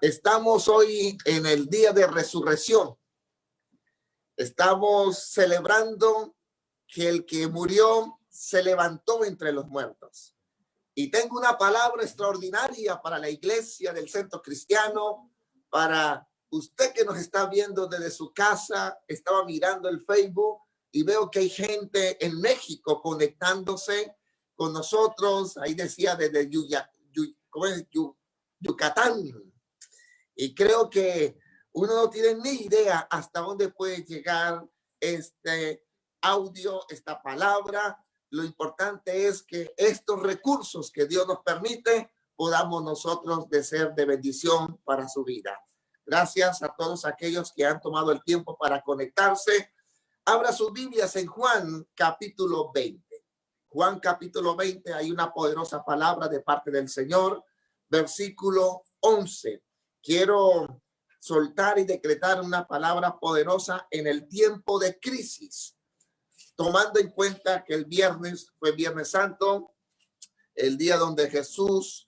Estamos hoy en el día de resurrección. Estamos celebrando que el que murió se levantó entre los muertos. Y tengo una palabra extraordinaria para la iglesia del Centro Cristiano, para usted que nos está viendo desde su casa. Estaba mirando el Facebook y veo que hay gente en México conectándose con nosotros. Ahí decía desde Yucatán. Y creo que uno no tiene ni idea hasta dónde puede llegar este audio, esta palabra. Lo importante es que estos recursos que Dios nos permite, podamos nosotros de ser de bendición para su vida. Gracias a todos aquellos que han tomado el tiempo para conectarse. Abra sus Biblias en Juan capítulo 20. Juan capítulo 20, hay una poderosa palabra de parte del Señor. Versículo 11. Quiero soltar y decretar una palabra poderosa en el tiempo de crisis, tomando en cuenta que el viernes fue Viernes Santo, el día donde Jesús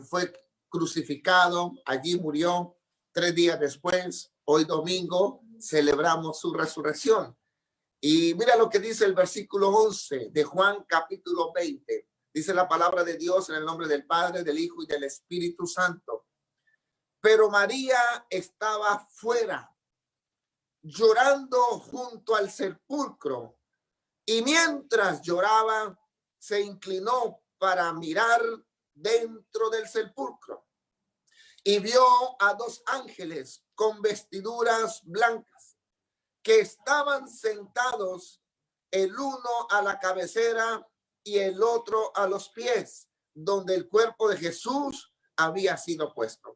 fue crucificado, allí murió. 3 días después, hoy domingo, celebramos su resurrección. Y mira lo que dice el versículo 11 de Juan capítulo 20. Dice la palabra de Dios en el nombre del Padre, del Hijo y del Espíritu Santo. Pero María estaba fuera, llorando junto al sepulcro, y mientras lloraba, se inclinó para mirar dentro del sepulcro y vio a 2 ángeles con vestiduras blancas que estaban sentados, el uno a la cabecera y el otro a los pies, donde el cuerpo de Jesús había sido puesto.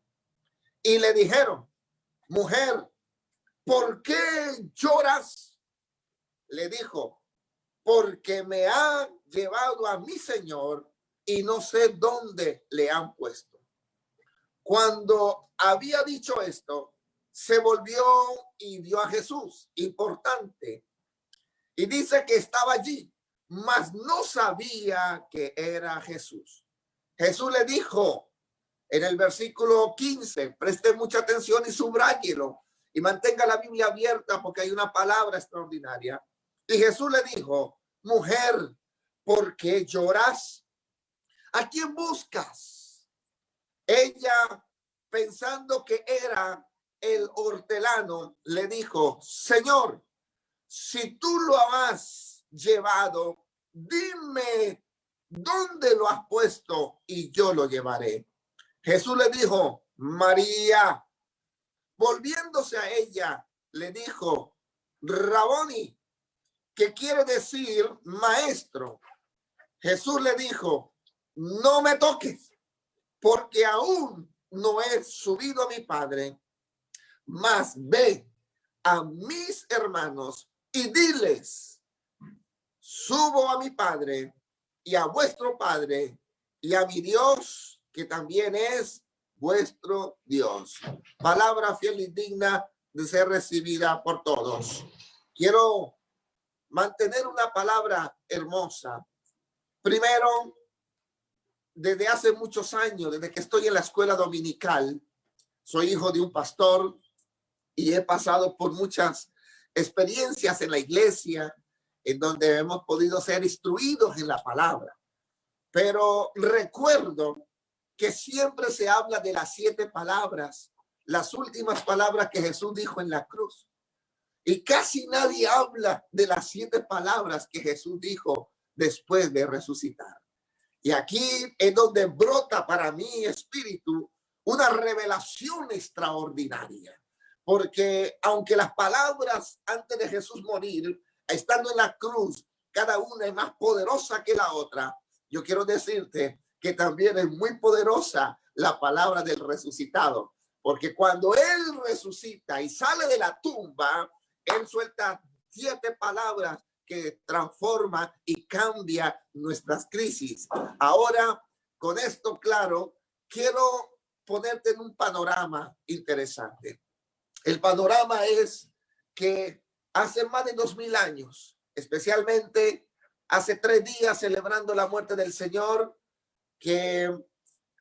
Y le dijeron: mujer, ¿por qué lloras? Le dijo: porque me ha llevado a mi Señor y no sé dónde le han puesto. Cuando había dicho esto, se volvió y vio a Jesús, importante, y dice que estaba allí, mas no sabía que era Jesús. Jesús le dijo en el versículo 15, preste mucha atención y subráyelo y mantenga la Biblia abierta porque hay una palabra extraordinaria. Y Jesús le dijo: mujer, ¿por qué lloras? ¿A quién buscas? Ella, pensando que era el hortelano, le dijo: Señor, si tú lo has llevado, dime dónde lo has puesto y yo lo llevaré. Jesús le dijo: María. Volviéndose a ella, le dijo: Raboni, que quiere decir maestro. Jesús le dijo: no me toques, porque aún no he subido a mi Padre, mas ve a mis hermanos y diles: subo a mi Padre y a vuestro Padre y a mi Dios, que también es vuestro Dios. Palabra fiel y digna de ser recibida por todos. Quiero mantener una palabra hermosa. Primero, desde hace muchos años, desde que estoy en la escuela dominical, soy hijo de un pastor y he pasado por muchas experiencias en la iglesia en donde hemos podido ser instruidos en la palabra. Pero recuerdo que siempre se habla de las 7 palabras, las últimas palabras que Jesús dijo en la cruz. Y casi nadie habla de las 7 palabras que Jesús dijo después de resucitar. Y aquí es donde brota para mi espíritu una revelación extraordinaria. Porque aunque las palabras antes de Jesús morir, estando en la cruz, cada una es más poderosa que la otra, yo quiero decirte que también es muy poderosa la palabra del resucitado. Porque cuando Él resucita y sale de la tumba, Él suelta 7 palabras que transforma y cambia nuestras crisis. Ahora, con esto claro, quiero ponerte en un panorama interesante. El panorama es que hace más de 2000 años, especialmente hace 3 días celebrando la muerte del Señor, que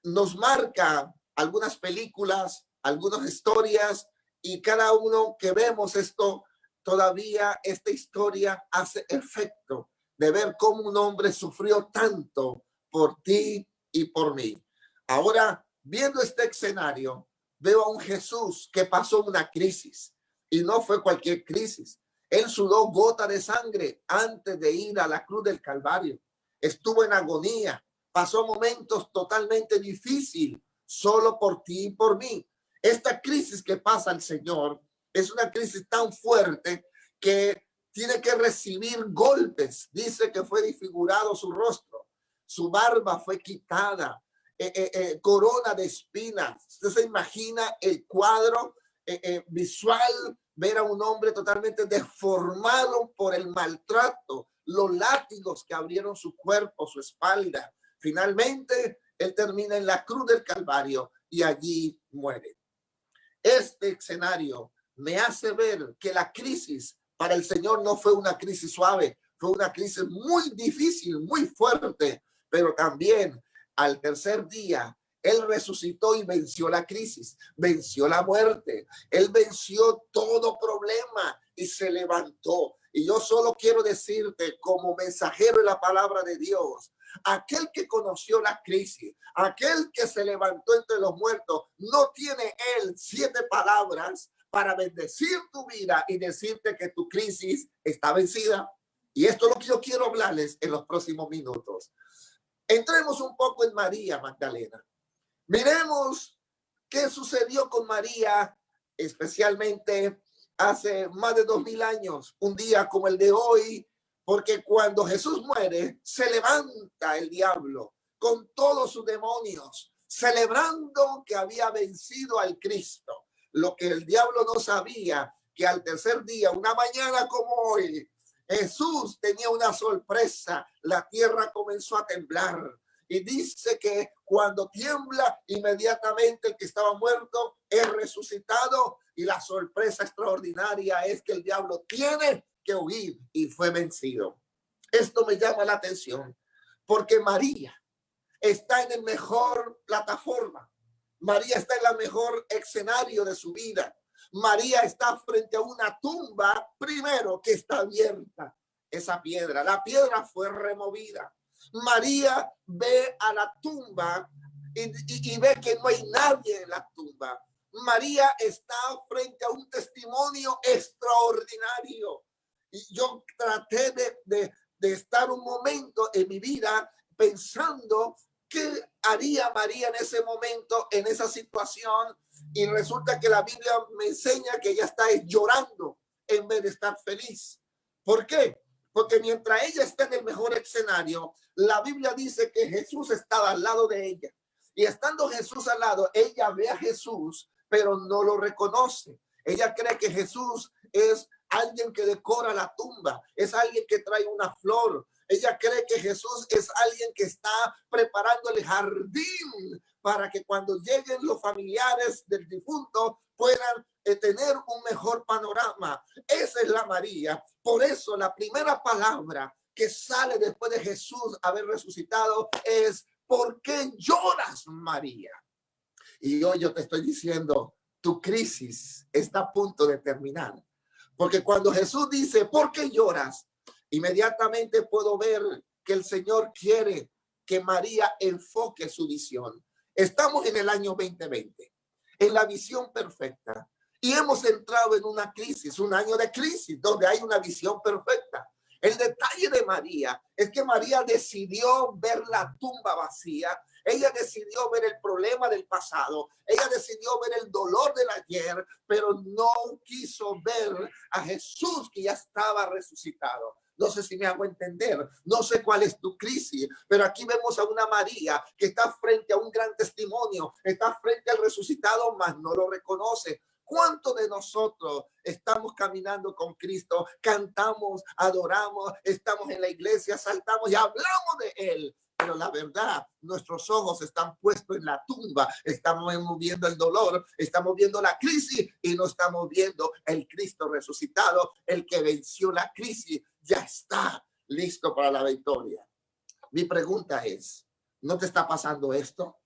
nos marca algunas películas, algunas historias, y cada uno que vemos esto, todavía esta historia hace efecto de ver cómo un hombre sufrió tanto por ti y por mí. Ahora, viendo este escenario, veo a un Jesús que pasó una crisis, y no fue cualquier crisis. Él sudó gota de sangre antes de ir a la cruz del Calvario. Estuvo en agonía, pasó momentos totalmente difíciles solo por ti y por mí. Esta crisis que pasa el Señor es una crisis tan fuerte que tiene que recibir golpes. Dice que fue desfigurado su rostro, su barba fue quitada, corona de espinas. Usted se imagina el cuadro visual, ver a un hombre totalmente deformado por el maltrato, los látigos que abrieron su cuerpo, su espalda. Finalmente, él termina en la cruz del Calvario y allí muere. Este escenario me hace ver que la crisis para el Señor no fue una crisis suave, fue una crisis muy difícil, muy fuerte, pero también al tercer día Él resucitó y venció la crisis, venció la muerte, Él venció todo problema y se levantó. Y yo solo quiero decirte como mensajero de la palabra de Dios, aquel que conoció la crisis, aquel que se levantó entre los muertos, no tiene él 7 palabras para bendecir tu vida y decirte que tu crisis está vencida. Y esto es lo que yo quiero hablarles en los próximos minutos. Entremos un poco en María Magdalena. Miremos qué sucedió con María, especialmente hace más de 2000 años, un día como el de hoy, porque cuando Jesús muere, se levanta el diablo con todos sus demonios, celebrando que había vencido al Cristo. Lo que el diablo no sabía, que al tercer día, una mañana como hoy, Jesús tenía una sorpresa. La tierra comenzó a temblar. Y dice que cuando tiembla, inmediatamente el que estaba muerto es resucitado. Y la sorpresa extraordinaria es que el diablo tiene que huir y fue vencido. Esto me llama la atención porque María está en el mejor plataforma. María está en el mejor escenario de su vida. María está frente a una tumba, primero, que está abierta. Esa piedra, la piedra fue removida. María ve a la tumba y ve que no hay nadie en la tumba. María está frente a un testimonio extraordinario. Y yo traté de estar un momento en mi vida pensando qué haría María en ese momento, en esa situación. Y resulta que la Biblia me enseña que ella está llorando en vez de estar feliz. ¿Por qué? Porque mientras ella está en el mejor escenario, la Biblia dice que Jesús estaba al lado de ella. Y estando Jesús al lado, ella ve a Jesús, pero no lo reconoce. Ella cree que Jesús es alguien que decora la tumba, es alguien que trae una flor. Ella cree que Jesús es alguien que está preparando el jardín para que cuando lleguen los familiares del difunto puedan tener un mejor panorama. Esa es la María. Por eso la primera palabra que sale después de Jesús haber resucitado es: ¿por qué lloras, María? Y hoy yo te estoy diciendo, tu crisis está a punto de terminar. Porque cuando Jesús dice, ¿por qué lloras?, inmediatamente puedo ver que el Señor quiere que María enfoque su visión. Estamos en el año 2020, en la visión perfecta. Y hemos entrado en una crisis, un año de crisis, donde hay una visión perfecta. El detalle de María es que María decidió ver la tumba vacía. Ella decidió ver el problema del pasado. Ella decidió ver el dolor del ayer, pero no quiso ver a Jesús que ya estaba resucitado. No sé si me hago entender, no sé cuál es tu crisis, pero aquí vemos a una María que está frente a un gran testimonio, está frente al resucitado, mas no lo reconoce. ¿Cuántos de nosotros estamos caminando con Cristo, cantamos, adoramos, estamos en la iglesia, saltamos y hablamos de Él? Pero la verdad, nuestros ojos están puestos en la tumba, estamos viendo el dolor, estamos viendo la crisis y no estamos viendo el Cristo resucitado, el que venció la crisis, ya está listo para la victoria. Mi pregunta es, ¿no te está pasando esto?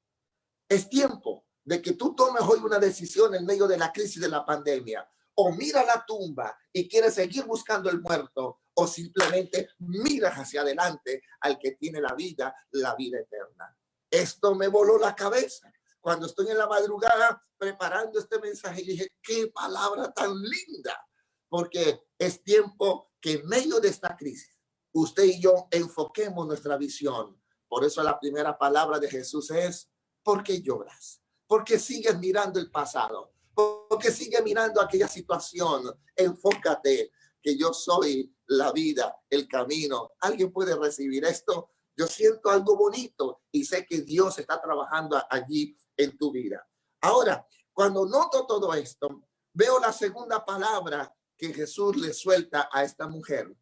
Es tiempo de que tú tomes hoy una decisión en medio de la crisis de la pandemia. O mira la tumba y quieres seguir buscando el muerto, o simplemente miras hacia adelante al que tiene la vida eterna. Esto me voló la cabeza cuando estoy en la madrugada preparando este mensaje y dije, qué palabra tan linda, porque es tiempo que en medio de esta crisis, usted y yo enfoquemos nuestra visión. Por eso la primera palabra de Jesús es, ¿por qué lloras? ¿Por qué sigues mirando el pasado? Porque sigue mirando aquella situación. Enfócate que yo soy la vida, el camino. ¿Alguien puede recibir esto? Yo siento algo bonito y sé que Dios está trabajando allí en tu vida. Ahora, cuando noto todo esto, veo la segunda palabra que Jesús le suelta a esta mujer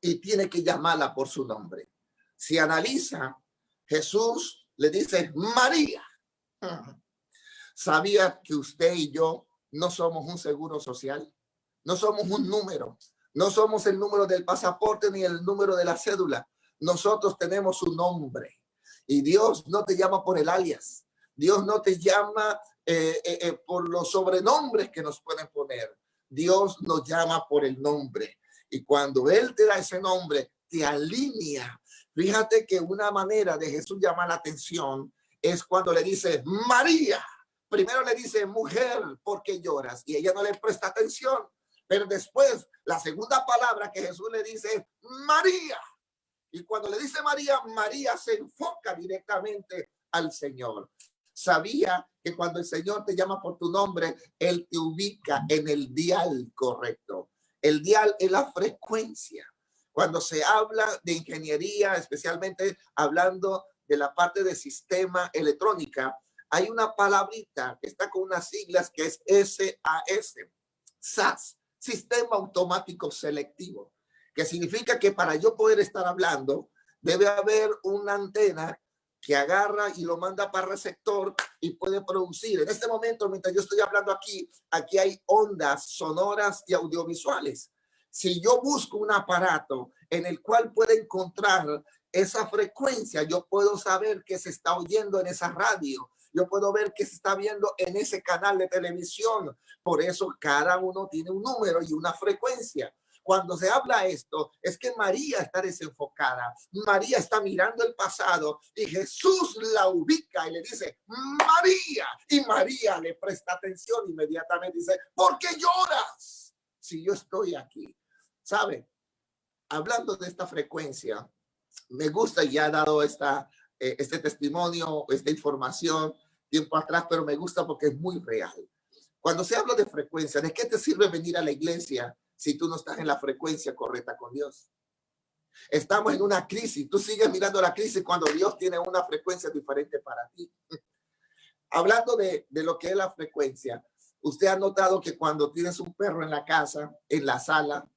y tiene que llamarla por su nombre. Si analiza, Jesús le dice María. ¿Sabía que usted y yo no somos un seguro social? No somos un número. No somos el número del pasaporte ni el número de la cédula. Nosotros tenemos un nombre. Y Dios no te llama por el alias. Dios no te llama por los sobrenombres que nos pueden poner. Dios nos llama por el nombre. Y cuando Él te da ese nombre, te alinea. Fíjate que una manera de Jesús llamar la atención es cuando le dice María. Primero le dice, mujer, ¿por qué lloras? Y ella no le presta atención. Pero después, la segunda palabra que Jesús le dice es María. Y cuando le dice María, María se enfoca directamente al Señor. Sabía que cuando el Señor te llama por tu nombre, Él te ubica en el dial correcto. El dial es la frecuencia. Cuando se habla de ingeniería, especialmente hablando de la parte de sistema electrónica, hay una palabrita que está con unas siglas que es SAS, SAS, Sistema Automático Selectivo, que significa que para yo poder estar hablando, debe haber una antena que agarra y lo manda para el receptor y puede producir. En este momento, mientras yo estoy hablando aquí hay ondas sonoras y audiovisuales. Si yo busco un aparato en el cual pueda encontrar esa frecuencia, yo puedo saber que se está oyendo en esa radio. Yo puedo ver que se está viendo en ese canal de televisión. Por eso cada uno tiene un número y una frecuencia. Cuando se habla esto, es que María está desenfocada. María está mirando el pasado y Jesús la ubica y le dice, María. Y María le presta atención inmediatamente. Dice, ¿por qué lloras? Si yo estoy aquí. ¿Sabe? Hablando de esta frecuencia, me gusta y ya he dado este testimonio, esta información tiempo atrás, pero me gusta porque es muy real. Cuando se habla de frecuencia, ¿de qué te sirve venir a la iglesia si tú no estás en la frecuencia correcta con Dios? Estamos en una crisis. Tú sigues mirando la crisis cuando Dios tiene una frecuencia diferente para ti. Hablando de lo que es la frecuencia, usted ha notado que cuando tienes un perro en la casa, en la sala,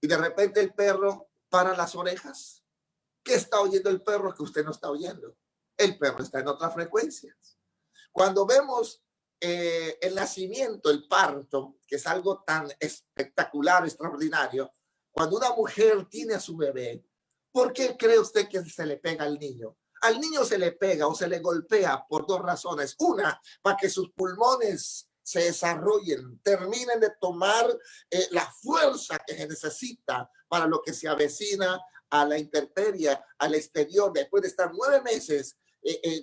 y de repente el perro para las orejas, ¿qué está oyendo el perro que usted no está oyendo? El perro está en otras frecuencias. Cuando vemos el nacimiento, el parto, que es algo tan espectacular, extraordinario, cuando una mujer tiene a su bebé, ¿por qué cree usted que se le pega al niño? Al niño se le pega o se le golpea por dos razones. Una, para que sus pulmones se desarrollen, terminen de tomar la fuerza que se necesita para lo que se avecina a la intemperie, al exterior. Después de estar 9 meses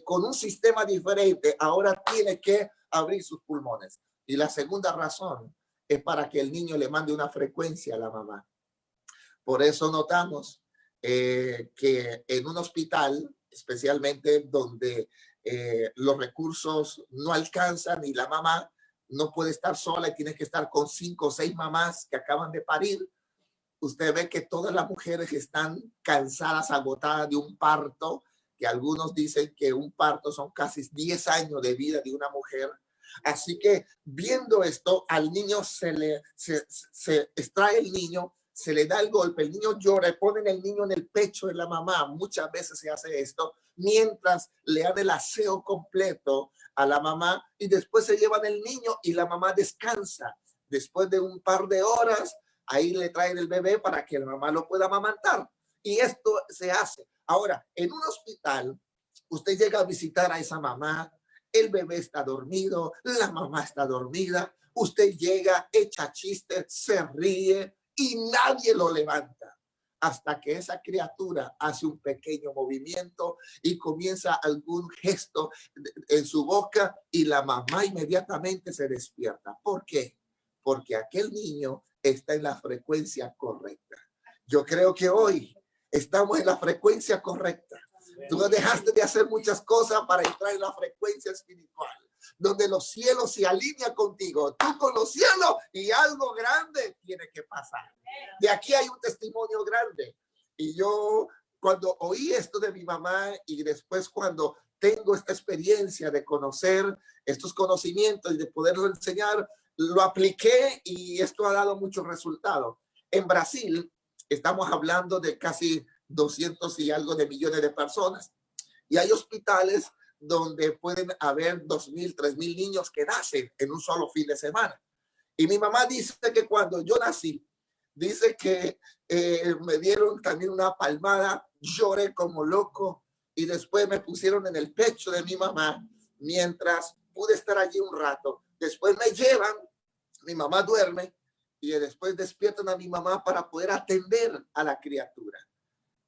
con un sistema diferente, ahora tiene que abrir sus pulmones. Y la segunda razón es para que el niño le mande una frecuencia a la mamá. Por eso notamos que en un hospital, especialmente donde los recursos no alcanzan y la mamá no puede estar sola y tiene que estar con 5 o 6 mamás que acaban de parir, usted ve que todas las mujeres están cansadas, agotadas de un parto, que algunos dicen que un parto son casi 10 años de vida de una mujer. Así que viendo esto, al niño se extrae el niño, se le da el golpe, el niño llora y ponen el niño en el pecho de la mamá. Muchas veces se hace esto mientras le dan el aseo completo a la mamá y después se llevan el niño y la mamá descansa. Después de un par de horas, ahí le traen el bebé para que la mamá lo pueda amamantar. Y esto se hace. Ahora, en un hospital, usted llega a visitar a esa mamá el bebé está dormido, la mamá está dormida, usted llega, echa chistes, se ríe y nadie lo levanta. Hasta que esa criatura hace un pequeño movimiento y comienza algún gesto en su boca y la mamá inmediatamente se despierta. ¿Por qué? Porque aquel niño está en la frecuencia correcta. Yo creo que hoy estamos en la frecuencia correcta. Tú no dejaste de hacer muchas cosas para entrar en la frecuencia espiritual, donde los cielos se alinean contigo, tú con los cielos, y algo grande tiene que pasar. De aquí hay un testimonio grande. Y yo, cuando oí esto de mi mamá y después cuando tengo esta experiencia de conocer estos conocimientos y de poderlo enseñar, lo apliqué y esto ha dado muchos resultados. En Brasil estamos hablando de casi 200 y algo de millones de personas. Y hay hospitales donde pueden haber 2,000, 3,000 niños que nacen en un solo fin de semana. Y mi mamá dice que cuando yo nací, dice que me dieron también una palmada, lloré como loco y después me pusieron en el pecho de mi mamá mientras pude estar allí un rato. Después me llevan, mi mamá duerme y después despiertan a mi mamá para poder atender a la criatura.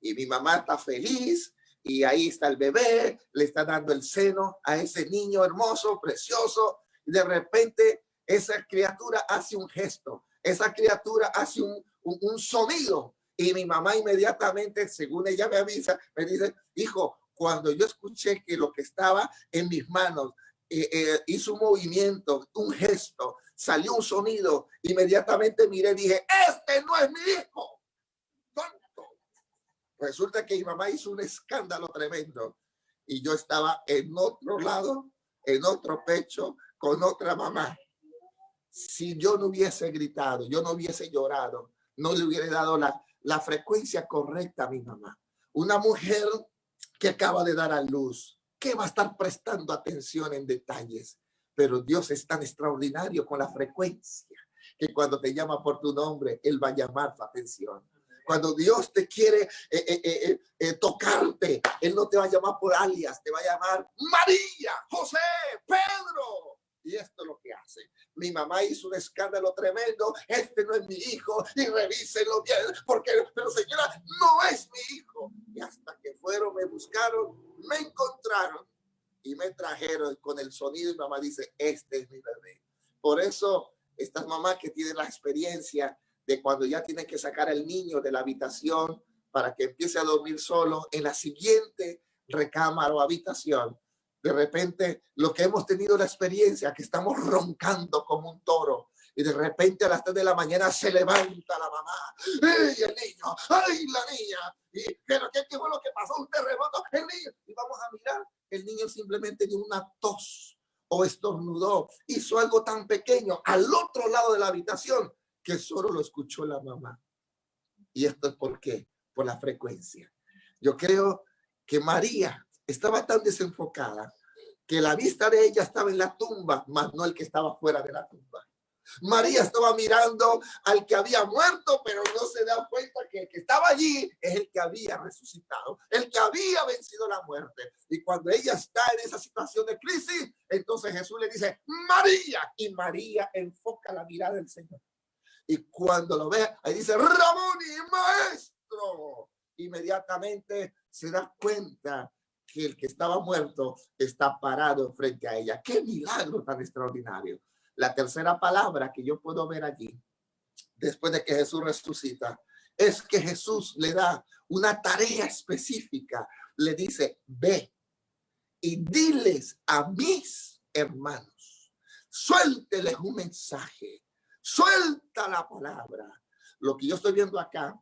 Y mi mamá está feliz y ahí está el bebé, le está dando el seno a ese niño hermoso, precioso. Y de repente esa criatura hace un gesto, esa criatura hace un sonido. Y mi mamá inmediatamente, según ella me avisa, me dice, hijo, cuando yo escuché que lo que estaba en mis manos hizo un movimiento, un gesto, salió un sonido, inmediatamente miré y dije, este no es mi hijo. Resulta que mi mamá hizo un escándalo tremendo y yo estaba en otro lado, en otro pecho, con otra mamá. Si yo no hubiese gritado, yo no hubiese llorado, no le hubiera dado la frecuencia correcta a mi mamá. Una mujer que acaba de dar a luz, que va a estar prestando atención en detalles, pero Dios es tan extraordinario con la frecuencia que cuando te llama por tu nombre, Él va a llamar tu atención. Cuando Dios te quiere tocarte, Él no te va a llamar por alias, te va a llamar María, José, Pedro. Y esto es lo que hace. Mi mamá hizo un escándalo tremendo. Este no es mi hijo y revísenlo bien, porque, pero señora, no es mi hijo. Y hasta que fueron, me buscaron, me encontraron y me trajeron con el sonido. Y mamá dice, este es mi bebé. Por eso, estas mamás que tienen la experiencia de cuando ya tienen que sacar al niño de la habitación para que empiece a dormir solo en la siguiente recámara o habitación, de repente lo que hemos tenido la experiencia que estamos roncando como un toro y de repente a las 3 de la mañana se levanta la mamá, ¡ay, el niño! ¡Ay, la niña! ¿Pero qué fue lo que pasó? Un terremoto, el niño. Y vamos a mirar, el niño simplemente dio una tos o estornudó, hizo algo tan pequeño al otro lado de la habitación que solo lo escuchó la mamá. ¿Y esto es por qué? Por la frecuencia. Yo creo que María estaba tan desenfocada que la vista de ella estaba en la tumba, más no el que estaba fuera de la tumba. María estaba mirando al que había muerto, pero no se da cuenta que el que estaba allí es el que había resucitado, el que había vencido la muerte. Y cuando ella está en esa situación de crisis, entonces Jesús le dice, María, y María enfoca la mirada del Señor. Y cuando lo ve, ahí dice, Raboni, maestro. Inmediatamente se da cuenta que el que estaba muerto está parado frente a ella. ¡Qué milagro tan extraordinario! La tercera palabra que yo puedo ver allí, después de que Jesús resucita, es que Jesús le da una tarea específica. Le dice, ve y diles a mis hermanos, suélteles un mensaje. Suelta la palabra. Lo que yo estoy viendo acá,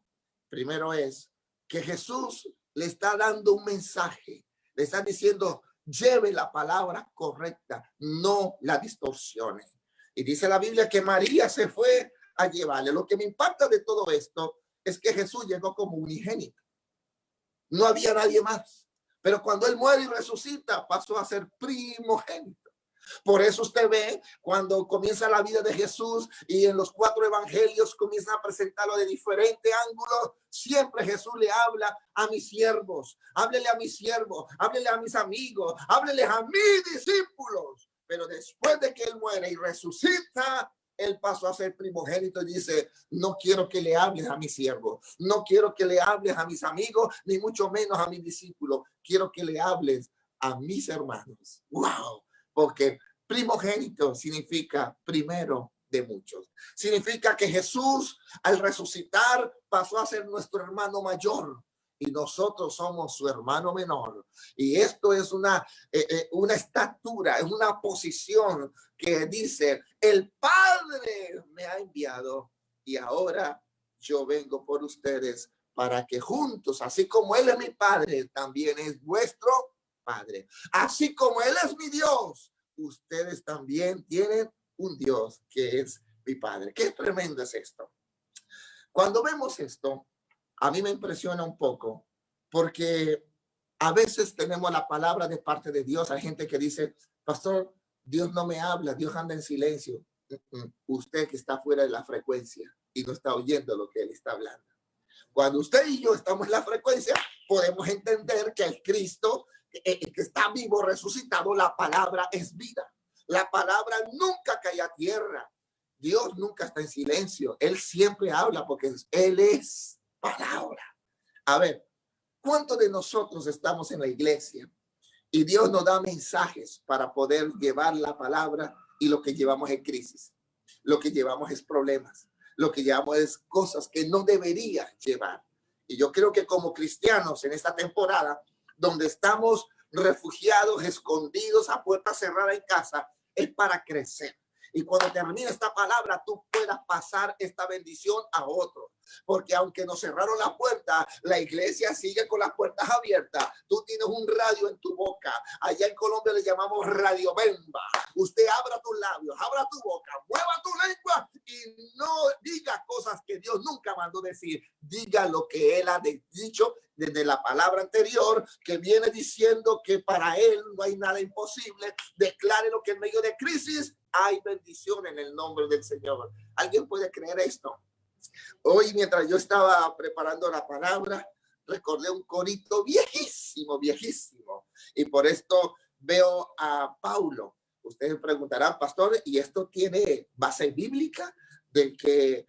primero es que Jesús le está dando un mensaje. Le está diciendo, lleve la palabra correcta, no la distorsione. Y dice la Biblia que María se fue a llevarle. Lo que me impacta de todo esto es que Jesús llegó como unigénito. No había nadie más. Pero cuando Él muere y resucita, pasó a ser primogénito. Por eso usted ve cuando comienza la vida de Jesús y en los 4 evangelios comienzan a presentarlo de diferentes ángulos. Siempre Jesús le habla a mis siervos, háblele a mis siervos, háblele a mis amigos, háblele a mis discípulos. Pero después de que él muere y resucita, él pasó a ser primogénito y dice, no quiero que le hables a mis siervos, no quiero que le hables a mis amigos, ni mucho menos a mis discípulos. Quiero que le hables a mis hermanos. ¡Wow! Porque primogénito significa primero de muchos. Significa que Jesús al resucitar pasó a ser nuestro hermano mayor y nosotros somos su hermano menor. Y esto es una estatura, es una posición que dice, el Padre me ha enviado y ahora yo vengo por ustedes para que juntos, así como Él es mi Padre, también es vuestro Padre. Así como Él es mi Dios, ustedes también tienen un Dios que es mi Padre. Qué tremendo es esto. Cuando vemos esto, a mí me impresiona un poco porque a veces tenemos la palabra de parte de Dios. Hay gente que dice, pastor, Dios no me habla, Dios anda en silencio. Usted que está fuera de la frecuencia y no está oyendo lo que Él está hablando. Cuando usted y yo estamos en la frecuencia, podemos entender que el Cristo que está vivo, resucitado, la palabra es vida. La palabra nunca cae a tierra. Dios nunca está en silencio. Él siempre habla porque Él es palabra. A ver, ¿cuántos de nosotros estamos en la iglesia y Dios nos da mensajes para poder llevar la palabra y lo que llevamos es crisis? Lo que llevamos es problemas. Lo que llevamos es cosas que no debería llevar. Y yo creo que como cristianos en esta temporada, donde estamos refugiados, escondidos a puerta cerrada en casa, es para crecer. Y cuando termine esta palabra, tú puedas pasar esta bendición a otros. Porque aunque nos cerraron la puerta, la iglesia sigue con las puertas abiertas. Tú tienes un radio en tu boca. Allá en Colombia le llamamos radio bemba. Usted abra tus labios, abra tu boca, mueva tu lengua y no diga cosas que Dios nunca mandó decir. Diga lo que Él ha dicho desde la palabra anterior, que viene diciendo que para Él no hay nada imposible. Declare lo que en medio de crisis hay bendición en el nombre del Señor. ¿Alguien puede creer esto? Hoy, mientras yo estaba preparando la palabra, recordé un corito viejísimo, viejísimo. Y por esto veo a Paulo. Ustedes preguntarán, pastor, ¿y esto tiene base bíblica de que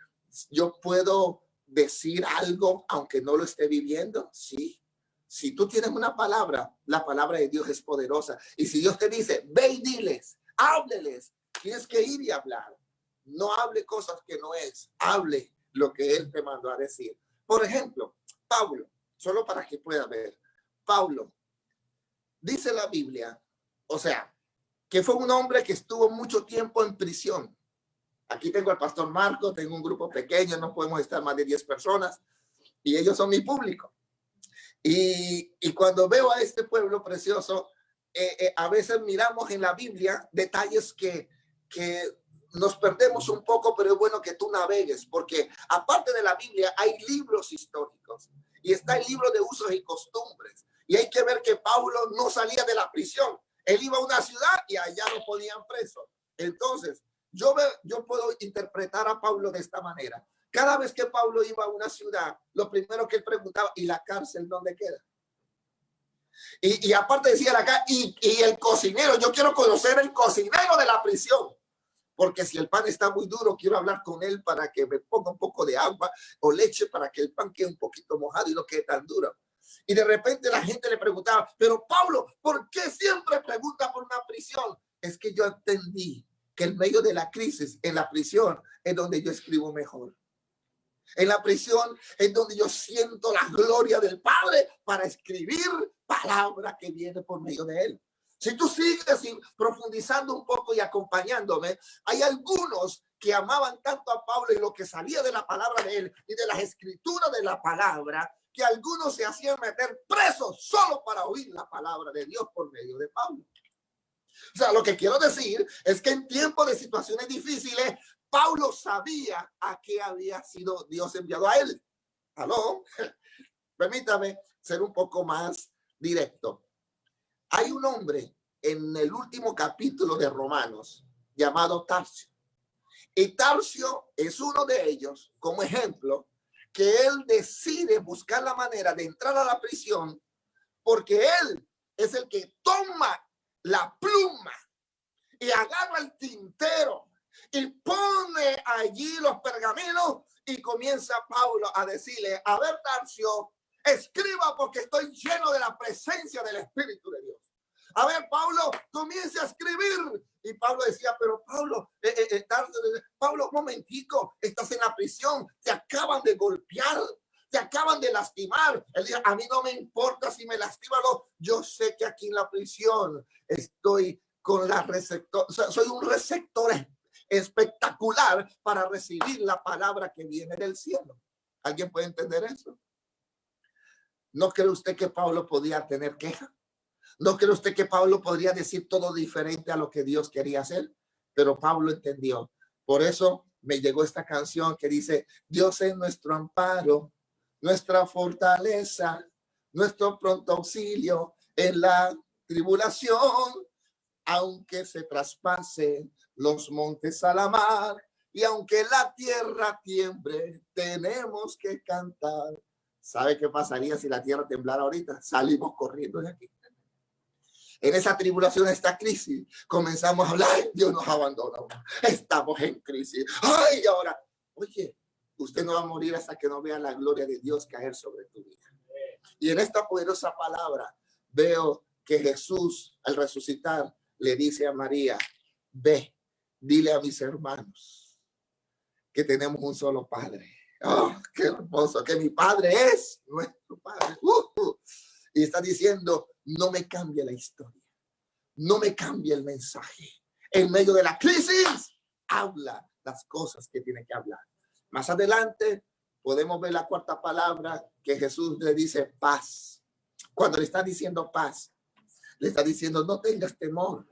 yo puedo decir algo aunque no lo esté viviendo? Sí. Si tú tienes una palabra, la palabra de Dios es poderosa. Y si Dios te dice, ve y diles, hábleles, tienes que ir y hablar. No hable cosas que no es, hable lo que Él te mandó a decir. Por ejemplo, Pablo, solo para que pueda ver, Pablo, dice la Biblia, o sea, que fue un hombre que estuvo mucho tiempo en prisión. Aquí tengo al pastor Marco, tengo un grupo pequeño, no podemos estar más de 10 personas y ellos son mi público. Y cuando veo a este pueblo precioso, a veces miramos en la Biblia detalles que nos perdemos un poco, pero es bueno que tú navegues, porque aparte de la Biblia hay libros históricos y está el libro de usos y costumbres. Y hay que ver que Pablo no salía de la prisión. Él iba a una ciudad y allá lo ponían preso. Entonces, yo puedo interpretar a Pablo de esta manera. Cada vez que Pablo iba a una ciudad, lo primero que él preguntaba, ¿y la cárcel dónde queda? Y aparte decía acá, y el cocinero, yo quiero conocer el cocinero de la prisión. Porque si el pan está muy duro, quiero hablar con él para que me ponga un poco de agua o leche para que el pan quede un poquito mojado y no quede tan duro. Y de repente la gente le preguntaba, pero Pablo, ¿por qué siempre pregunta por una prisión? Es que yo entendí que en medio de la crisis, en la prisión, es donde yo escribo mejor. En la prisión es donde yo siento la gloria del Padre para escribir palabra que viene por medio de él. Si tú sigues profundizando un poco y acompañándome, hay algunos que amaban tanto a Pablo y lo que salía de la palabra de él y de las escrituras de la palabra, que algunos se hacían meter presos solo para oír la palabra de Dios por medio de Pablo. O sea, lo que quiero decir es que en tiempos de situaciones difíciles, Pablo sabía a qué había sido Dios enviado a él. ¿Aló? Permítame ser un poco más directo. Hay un hombre en el último capítulo de Romanos, llamado Tarso. Y Tarso es uno de ellos, como ejemplo, que él decide buscar la manera de entrar a la prisión porque él es el que toma la pluma y agarra el tintero y pone allí los pergaminos y comienza Pablo a decirle, a ver, Tarso, escriba porque estoy lleno de la presencia del Espíritu de Dios. A ver, Pablo, comience a escribir. Y Pablo decía, pero Pablo, Pablo, un momentico, estás en la prisión, te acaban de golpear, te acaban de lastimar. Él dice, a mí no me importa si me lastiman, no. Yo sé que aquí en la prisión estoy con la receptor, o sea, soy un receptor espectacular para recibir la palabra que viene del cielo. ¿Alguien puede entender eso? ¿No cree usted que Pablo podía tener queja? ¿No cree usted que Pablo podría decir todo diferente a lo que Dios quería hacer? Pero Pablo entendió. Por eso me llegó esta canción que dice, Dios es nuestro amparo, nuestra fortaleza, nuestro pronto auxilio en la tribulación. Aunque se traspasen los montes a la mar y aunque la tierra tiemble, tenemos que cantar. ¿Sabe qué pasaría si la tierra temblara ahorita? Salimos corriendo de aquí. En esa tribulación, esta crisis, comenzamos a hablar, Dios nos abandonó, estamos en crisis. Ay, ahora, oye, usted no va a morir hasta que no vea la gloria de Dios caer sobre tu vida. Y en esta poderosa palabra veo que Jesús, al resucitar, le dice a María, ve, dile a mis hermanos que tenemos un solo Padre. Oh, qué hermoso, que mi Padre es nuestro Padre. Y está diciendo, no me cambie la historia, no me cambie el mensaje. En medio de la crisis, habla las cosas que tiene que hablar. Más adelante podemos ver la cuarta palabra que Jesús le dice paz. Cuando le está diciendo paz, le está diciendo no tengas temor,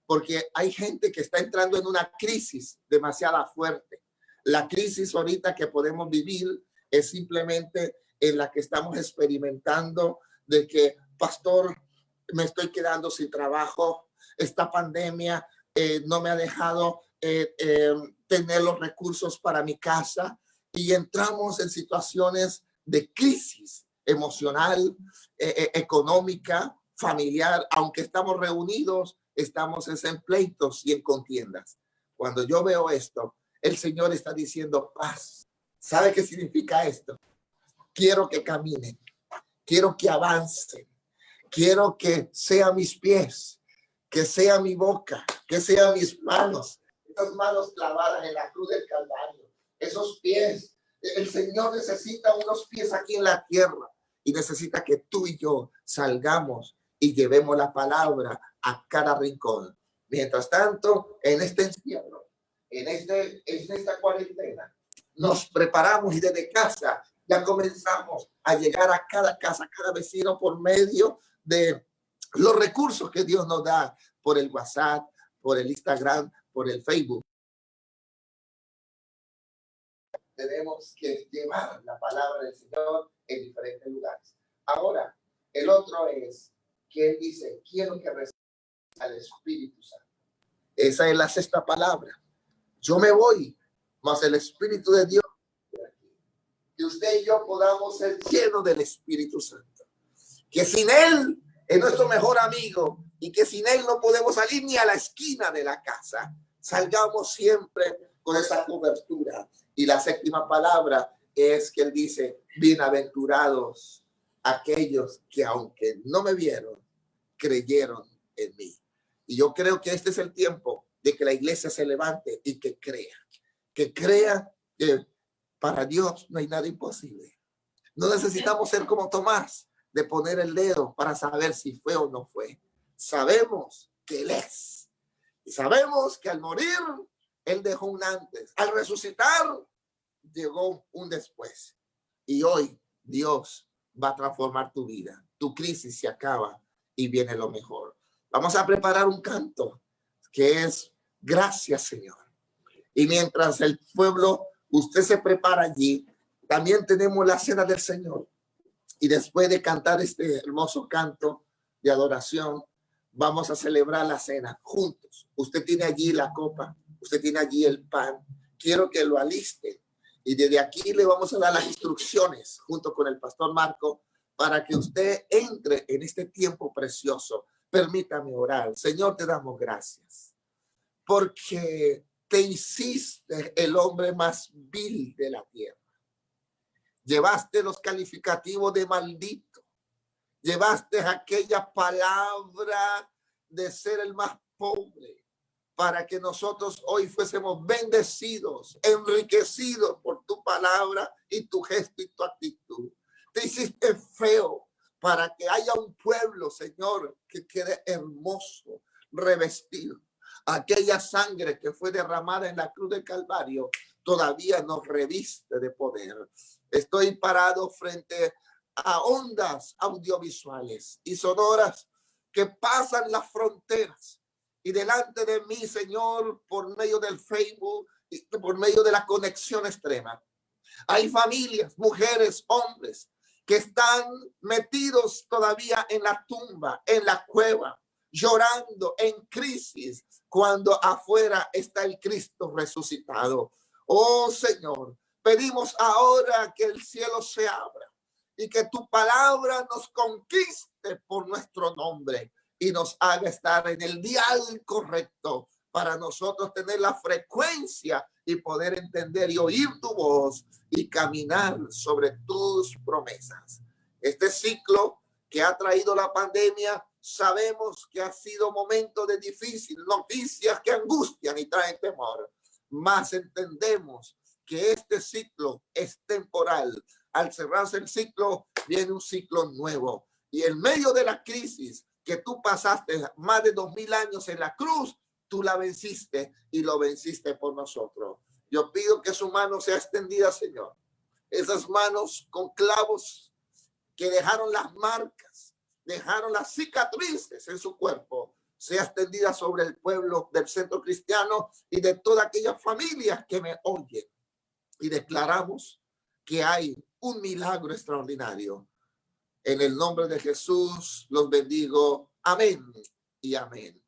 porque hay gente que está entrando en una crisis demasiado fuerte. La crisis ahorita que podemos vivir es simplemente en la que estamos experimentando de que, pastor, me estoy quedando sin trabajo. Esta pandemia no me ha dejado tener los recursos para mi casa y entramos en situaciones de crisis emocional, económica, familiar. Aunque estamos reunidos, estamos en pleitos y en contiendas. Cuando yo veo esto, el Señor está diciendo paz. ¿Sabe qué significa esto? Quiero que caminen, quiero que avancen, quiero que sean mis pies, que sea mi boca, que sean mis manos, esas manos clavadas en la cruz del Calvario, esos pies. El Señor necesita unos pies aquí en la tierra y necesita que tú y yo salgamos y llevemos la palabra a cada rincón. Mientras tanto, en este encierro, en esta cuarentena, nos preparamos y desde casa ya comenzamos a llegar a cada casa, a cada vecino por medio de los recursos que Dios nos da por el WhatsApp, por el Instagram, por el Facebook. Tenemos que llevar la palabra del Señor en diferentes lugares. Ahora, el otro es que él dice, quiero que reciba al Espíritu Santo. Esa es la sexta palabra. Yo me voy, mas el Espíritu de Dios, que usted y yo podamos ser llenos del Espíritu Santo. Que sin él es nuestro mejor amigo y que sin él no podemos salir ni a la esquina de la casa. Salgamos siempre con esa cobertura. Y la séptima palabra es que él dice, bienaventurados aquellos que aunque no me vieron, creyeron en mí. Y yo creo que este es el tiempo de que la iglesia se levante y que crea que para Dios no hay nada imposible. No necesitamos ser como Tomás, de poner el dedo para saber si fue o no fue. Sabemos que Él es. Y sabemos que al morir, Él dejó un antes. Al resucitar, llegó un después. Y hoy Dios va a transformar tu vida. Tu crisis se acaba y viene lo mejor. Vamos a preparar un canto que es gracias, Señor. Y mientras el pueblo, usted se prepara allí, también tenemos la cena del Señor. Y después de cantar este hermoso canto de adoración, vamos a celebrar la cena juntos. Usted tiene allí la copa, usted tiene allí el pan. Quiero que lo alisten. Y desde aquí le vamos a dar las instrucciones junto con el pastor Marco para que usted entre en este tiempo precioso. Permítame orar. Señor, te damos gracias porque te hiciste el hombre más vil de la tierra. Llevaste los calificativos de maldito. Llevaste aquella palabra de ser el más pobre para que nosotros hoy fuésemos bendecidos, enriquecidos por tu palabra y tu gesto y tu actitud. Te hiciste feo para que haya un pueblo, Señor, que quede hermoso, revestido. Aquella sangre que fue derramada en la cruz del Calvario todavía nos reviste de poder. Estoy parado frente a ondas audiovisuales y sonoras que pasan las fronteras. Y delante de mí, Señor, por medio del Facebook y por medio de la conexión extrema, hay familias, mujeres, hombres que están metidos todavía en la tumba, en la cueva, llorando en crisis, cuando afuera está el Cristo resucitado. Oh Señor, pedimos ahora que el cielo se abra y que tu palabra nos conquiste por nuestro nombre y nos haga estar en el dial correcto para nosotros tener la frecuencia y poder entender y oír tu voz y caminar sobre tus promesas. Este ciclo que ha traído la pandemia, sabemos que ha sido momento de difícil, noticias que angustian y traen temor, mas entendemos que este ciclo es temporal. Al cerrarse el ciclo, viene un ciclo nuevo. Y en medio de la crisis que tú pasaste más de 2000 años en la cruz, tú la venciste y lo venciste por nosotros. Yo pido que su mano sea extendida, Señor. Esas manos con clavos que dejaron las marcas, dejaron las cicatrices en su cuerpo, sea extendida sobre el pueblo del Centro Cristiano y de todas aquellas familias que me oyen. Y declaramos que hay un milagro extraordinario. En el nombre de Jesús los bendigo. Amén y amén.